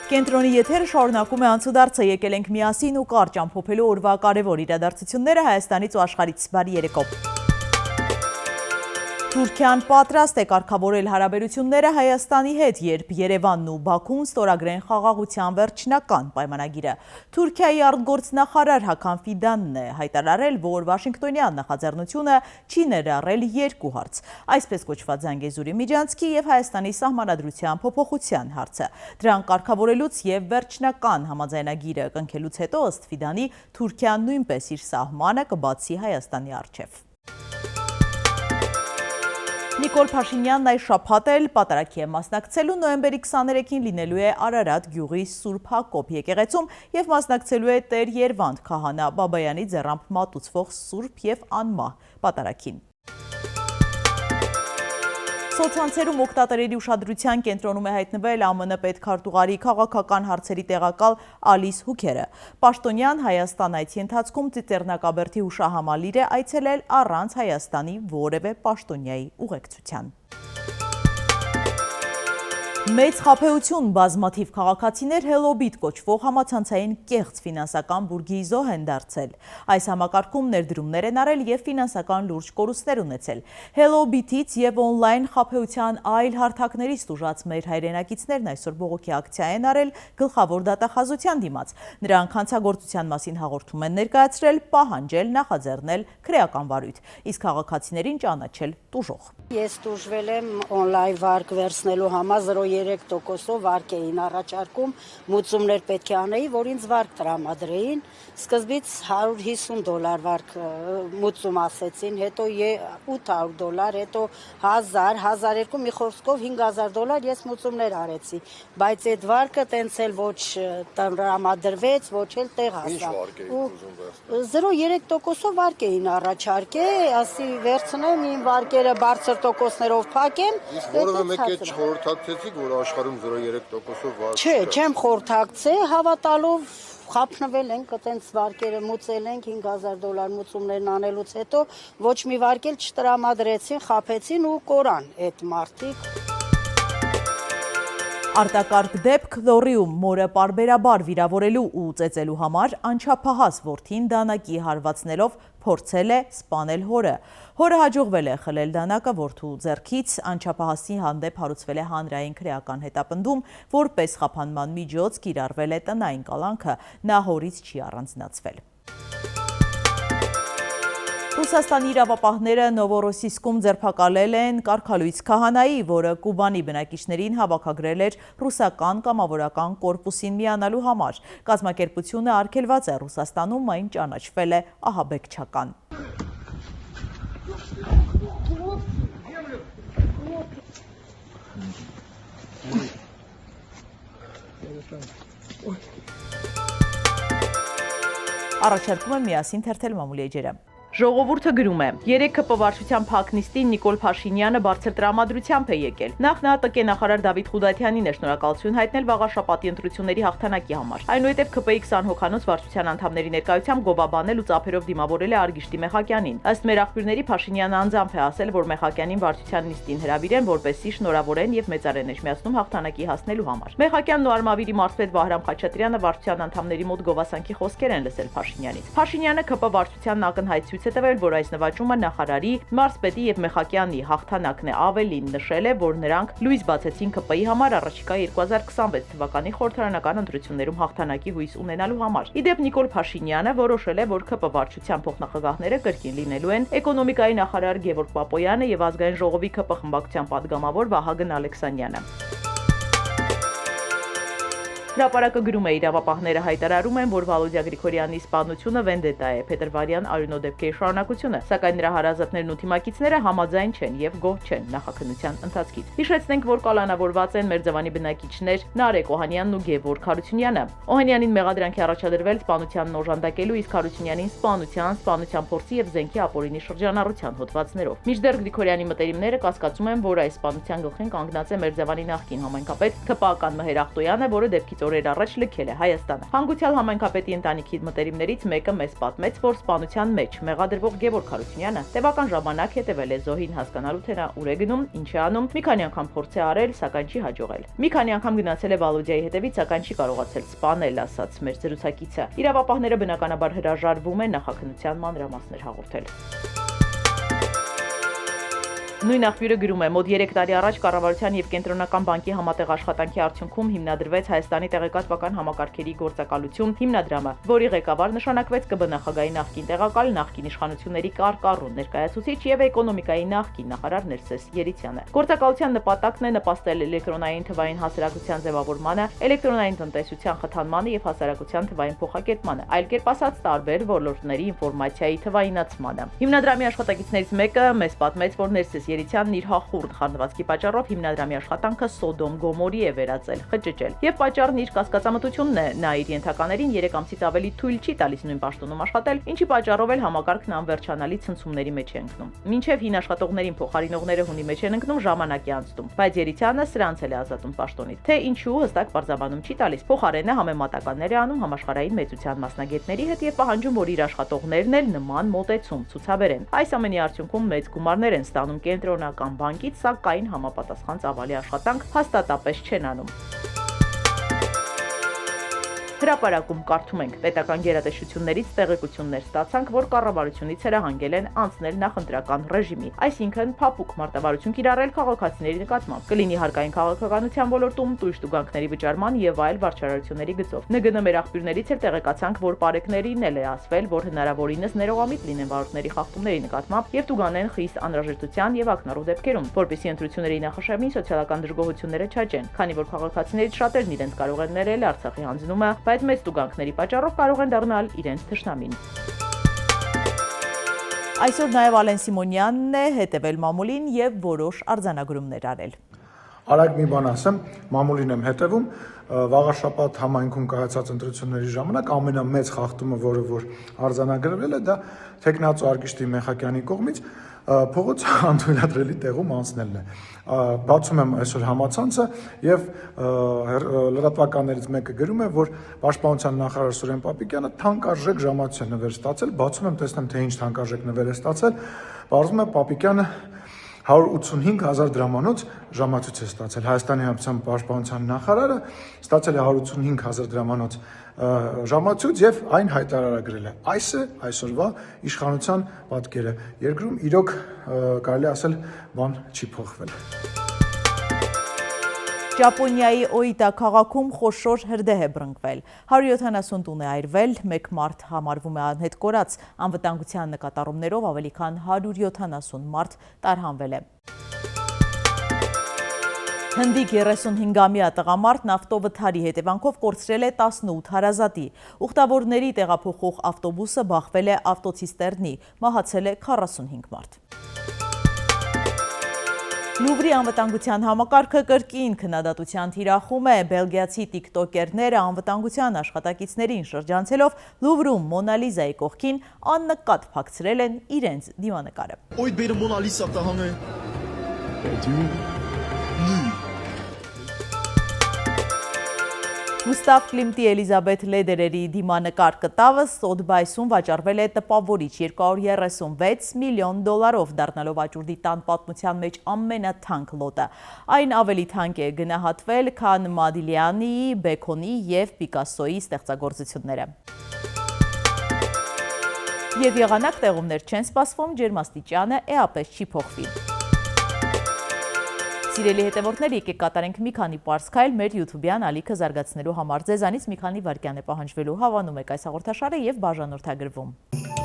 Կենտրոնի եթերը շարունակում է անցուդարձը, եկել ենք միասին ու կարճ ամփոփելու օրվա կարևոր իրադարձությունները Հայաստանից ու աշխարհից բարի երեկո։ Թուրքիան պատրաստ է կարգավորել հարաբերությունները Հայաստանի հետ, երբ Երևանն ու Բաքուն ստորագրեն խաղաղության վերջնական պայմանագիրը։ Թուրքիայի արտգործնախարար Հական Ֆիդանն է հայտարարել, որ Վաշինգտոնյան նախաձեռնությունը չի ներառել երկու հարց, այսպես կոչված Զանգեզուրի միջանցքի եւ Հայաստանի սահմանադրության փոփոխության հարցը։ Դրան կարգավորելուց եւ վերջնական համաձայնագիրը կնքելուց հետո ըստ Ֆիդանի Թուրքիան նույնպես իր սահմանը կբացի Հայաստանի առջև։ Նիկոլ Փաշինյանն այս շաբաթ էլ պատարագի է մասնակցելու, նոյեմբերի 23-ին լինելու է Արարատ գյուղի Սուրբ Հակոբ եկեղեցում եւ մասնակցելու է Տեր Երվանդ Քահանա Բաբայանի ձեռամբ մատուցվող Սուրբ եւ անմահ պատարագին։ Սոցցանցերում օգտատերերի ուշադրության կենտրոնում է հայտնվել ԱՄՆ պետքարտուղարի քաղաքական հարցերի տեղակալ Ալիս Հուքերը։ Պաշտոնյան Հայաստան այցի ընթացքում Ծիծեռնակաբերդի հուշահամալիր է այցելել առանց Հայաստանի որևէ պաշտոնյայի ուղեկցության։ Մեծ խաբեություն բազմաթիվ քաղաքացիներ Հելոբիտ կոչվող համացանցային կեղծ ֆինանսական բուրգի զոհ են դարձել։ Այս համակարգում ներդրումներ են արել եւ ֆինանսական լուրջ կորուստներ ունեցել։ Հելոբիտից եւ օնլայն խաբեության այլ հարթակներից տուժած մեր հայրենակիցներն այսօր բողոքի ակցիա են արել գլխավոր դատախազության դիմաց։ Նրանք հանցագործության մասին հաղորդում են ներկայացրել, պահանջել, նախաձեռնել քրեական վարույթ, իսկ քաղաքացիներին ճանաչել տուժող։ Ես տուժվել եմ օնլայն վարկ վերցնելու համար 0.3%-ով վարկ էին առաջարկում, մուծումներ պետք է անեի, որ ինձ վարկ տրամադրեին, սկզբից $150 վարկ մուծում ասեցին, հետո $800, հետո 1000, 1200, մի խոսքով $5000 ես մուծումներ արեցի, բայց այդ վարկը տենց էլ ոչ տրամադրվեց, ոչ էլ տեղ հասավ։ 0.3%-ով վարկ էին առաջարկել, ասի վերցնեմ իմ վարկերը բարձր տոկոսներով փակեմ, որովե մեկ է չխորհրդակցեցիք, որ աշխարհում 0.3%-ով վարկ չէ, չեմ խորհրդակցել, հավատալով խափնվել ենք, այտենց վարկերը մուծել ենք $5000 մուծումներն անելուց հետո ոչ մի վարկ էլ չտրամադրեցին, խափեցին ու կորան այդ մարդիկ։ Արտակարգ դեպք Լոռիում մորը պարբերաբար վիրավորելու ու ծեծելու համար անչափահաս որդին դանակի հարվածնելով փորձել է սպանել հորը։ Հորը հաջողվել է խլել դանակը որդու ձեռքից, անչափահասի հանդեպ հարուցվել է հանրային քրեական հետապնդում, որպես խափանման միջոց կիրառվել է տնային կալանքը, նա հորից չի առանձնացվել։ Ռուսաստանի իրավապահները Նովորոսիսկում ձերբակալել են կարգալույց քահանայի, որը Կուբանի բնակիչներին հավաքագրել էր ռուսական կամավորական կորպուսին միանալու համար։ Կազմակերպությունը արգելված է Ռուսաստանում, այն ճանաչվել է ահաբեկչական։ Առաջարկում եմ միասին թերթել մամուլի էջերը։ Ժողովուրդը գրում է. 3 ԿՊ վարչության փակնիստին Նիկոլ Փաշինյանը բարձր տրամադրությամբ է եկել։ Նախ նա ՏԿ նախարար Դավիթ Խուդատյանին է շնորհակալություն հայտնել վաղաշաբաթի ընտրությունների հաղթանակի համար։ Այնուհետև ԿՊ-ի 20 հոգանոց վարչության անդամների ներկայությամբ գովաբանել ու ծափերով դիմավորել է Արգիշտի Մեխակյանին։ Ըստ մեր աղբյուրների Փաշինյանը անձամբ է ասել, որ Մեխակյանին վարչության նիստին հրավիրեն, որպեսզի շնորհավորեն եւ մեծարեն էջմիածնում հաղթանակի հասնելու համար։ Մեխակյանն ու Արմավիրի մարզպետ Վահրամ Խաչատրյանը վարչության անդամների մոտ գովասանքի խոսքեր են լսել Փաշինյանից։ Փաշինյանը ԿՊ վարչությանն ակնհայտ ցույց է տվել, որ այս նվաճումը նախարարի, մարզպետի եւ Մեխակյանի հաղթանակն է, ավելին նշել է, որ նրանք լույս բացեցին ԿՊ-ի համար առաջիկա 2026 թվականի խորհրդարանական ընտրություններում հաղթանակի հույս ունենալու համար։ Իդեպ Նիկոլ Փաշինյանը որոշել է, որ ԿՊ վարչության փոխնախագահները կրկին լինելու են էկոնոմիկայի նախարար Գևորգ Պապոյանը եւ ազգային ժողովի ԿՊ խմբակցության падգամավոր Վահագն Ալեքսանյանը։ Հրապարակը գրում է, իրավապահները հայտարարում են, որ Վալոդիա Գրիգորյանի սպանությունը վենդետա է, Փետրվարյան արյունոդեպքերի շարունակությունը, սակայն նրա հարազատներն ու թիմակիցները համաձայն չեն եւ գոհ չեն նախաքննության ընթացքից։ Հիշեցնենք, որ կալանավորված են Մերձևանի բնակիչներ Նարեկ Օհանյանն ու Գևորգ Հարությունյանը։ Օհանյանին մեղադրանքի առաջադրվել սպանությանն օժանդակելու, իսկ Հարությունյանին սպանության փորձի եւ զենքի ապօրինի շրջանառության հոդվածներով։ Մինչդեռ Գրիգորյանի մտերիմները կասկածում են, որ այս սպանության գլխին կանգնած է Մերձևանի նախկին համայնքապետ ԹՊԱ-ական Մհեր Ախտոյանը, որը դեպքից օրեր առաջ լքել է Հայաստանը։ Հանգուցյալ համայնքապետի ընտանիքի մտերիմներից մեկը մեզ պատմեց, որ սպանության մեջ մեղադրվող Գևորգ Հարությունյանը տևական ժամանակ հետևել է զոհին հասկանալու թե նա ուր է գնում, ինչ է անում, մի քանի անգամ փորձ է արել, սակայն չի հաջողել։ Մի քանի անգամ գնացել է Վալոդիայի հետևից, սակայն չի կարողացել սպանել, ասաց մեր զրուցակիցը։ Իրավապահները բնականաբար հրաժարվում են նախաքննության մանրամասներ հաղորդել։ Նույն աղբյուրը գրում է, մոտ 3 տարի առաջ Կառավարության եւ Կենտրոնական բանկի համատեղ աշխատանքի արդյունքում հիմնադրվեց Հայաստանի տեղեկատվական համակարգերի գործակալություն հիմնադրամը, որի ղեկավար նշանակվեց ԿԲ նախագահի նախկին տեղակալ, նախկին իշխանությունների կարկառուն ներկայացուցիչ եւ էկոնոմիկայի նախկին նախարար Ներսես Երիցյանը։ Գործակալության նպատակն է նպաստել էլեկտրոնային թվային հասարակության ձևավորմանը, էլեկտրոնային տնտեսության խթանմանը եւ հասարակության թվային փոխակերպմանը, այլ կերպ ասած տարբեր ոլորտների ինֆորմացիայի թվայինացմանը։ Հիմնադրամի աշխատակիցներից մեկը մեզ պատմեց, որ Ներսես Երիցյանն իր հախուռն խանդվածքի պատճառով հիմնադրամի աշխատանքը Սոդոմ Գոմորի է վերածել, խճճել։ Եվ պատճառն իր կասկածամտությունն է, նա իր ենթականերին 3 ամսից ավելի թույլ չի տալիս նույն պաշտոնում աշխատել, ինչի պատճառով էլ համակարգն անվերջանալի ցնցումների մեջ է ընկնում։ Մինչև հին աշխատողներին փոխարինողները հունի մեջ են ընկնում, ժամանակ է անցնում, բայց Երիցյանը սրանց էլ է ազատում պաշտոնից։ Թե ինչու հստակ բարձաբանում չի տալիս, փոխարենը համեմատականներ է անում համաշխարհային մեծության մասնագետների հետ եւ պահանջում, որ իր աշխատողներն էլ նման մոտեցում ցուցաբերեն։ Այս ամենի արդյունքում մեծ գումարներ են ստանում Կենտրոնական բանկից, սակայն համապատասխան ծավալի աշխատանք հաստատապես չեն անում։ Հրապարակում կարդում ենք. պետական գերատեսչություններից տեղեկություններ ստացանք, որ կառավարությունից հրահանգել են անցնել նախընտրական ռեժիմի, այսինքն փափուկ մարտավարություն կիրառել քաղաքացիների նկատմամբ, կլինի հարկային քաղաքականության ոլորտում, տույժ տուգանքների վճարման եւ այլ վարչարարությունների գծով։ ՆԳՆ մեր աղբյուրներից էլ տեղեկացանք, որ պարեկներին էլ է ասվել, որ հնարավորինս ներողամիտ լինեն վարորդների խախտումների նկատմամբ եւ տուգանեն խիստ անհրաժեշտության եւ ակնառու դեպքերում, որպեսզի ընտրությունների նախաշեմին սոցիալական դժգոհությունները չաճեն, քանի որ քաղաքացիներից շատերն իրենց կարող են ներել Արցախի հանձնումը, բայց մեծ տուգանքների պատճառով կարող են դառնալ իրենց թշնամին։ Այսօր նաև Ալեն Սիմոնյանն է հետևել մամուլին եւ որոշ արձանագրումներ արել։ Արագ մի բան ասեմ, մամուլին եմ հետևում, վաղաշաբաթ համայնքում կայացած ընտրությունների ժամանակ ամենամեծ խախտումը, որը որ արձանագրվել է, դա Թեկնածու Արգիշտի Մեխակյանի կողմից փողոց անթույլատրելի տեղում անցնելն է։ Բացում եմ այսօր համացանցը եւ լրատվականներից մեկը գրում է, որ Պաշտպանության նախարար Սուրեն Պապիկյանը թանկարժեք ժամացույց է նվեր ստացել, բացում եմ տեսնեմ թե ինչ թանկարժեք նվեր է ստացել, բարձում է Պապիկյանը 185,000 դրամանոց ժամացույց է ստացել։ Հայաստանի Հանրապետության Պաշտպանության նախարարը ստացել է 185,000 դրամանոց ժամացույց եւ այն հայտարարագրել է։ Այս է այսօրվա իշխանության պատկերը։ Երկրում իրոք կարելի ասել բան չի փոխվել։ Ճապոնիայի Օիտա քաղաքում խոշոր հրդեհ է բռնկվել։ 170 տուն է այրվել, մեկ մարդ համարվում է անհետ կորած, անվտանգության նկատառումներով ավելի քան 170 մարդ տարհանվել է։ Հնդիկ 35-ամյա տղամարդն ավտովթարի հետևանքով կորցրել է 18 հարազատի։ Ուխտավորների տեղափոխող ավտոբուսը բախվել է ավտոցիստերնի, մահացել է 45 մարդ։ Լուվրի անվտանգության համակարգը կրկին քննադատության թիրախում է, բելգիացի տիկտոկերները անվտանգության աշխատակիցներին շրջանցելով Լուվրում Մոնալիզայի կողքին աննկատ փակցրել են իրենց դիմանկարը։ Ooit ben je Mona Lisa te hangen? Գուստավ Կլիմտի Էլիզաբեթ Լեդերերի դիմանկար կտավը Սոթբայսում վաճառվել է տպավորիչ 236 միլիոն դոլարով, դառնալով աճուրդի տան պատմության մեջ ամենաթանկ լոտը։ Այն ավելի թանկ է գնահատվել, քան Մադիլյանի, Բեքոնի եւ Պիկասոյի ստեղծագործությունները։ Եվ եղանակ տեղումներ չեն սպասվում, ջերմաստիճանը էապես չի փոխվի։ Սիրելի հետևորդներ, եկեք կատարենք մի քանի պարզ քայլ մեր YouTube-յան ալիքը զարգացնելու համար։ Ձեզանից մի քանի վայրկյան է պահանջվելու, հավանում եք այս հաղորդաշարը եւ բաժանորդագրվում։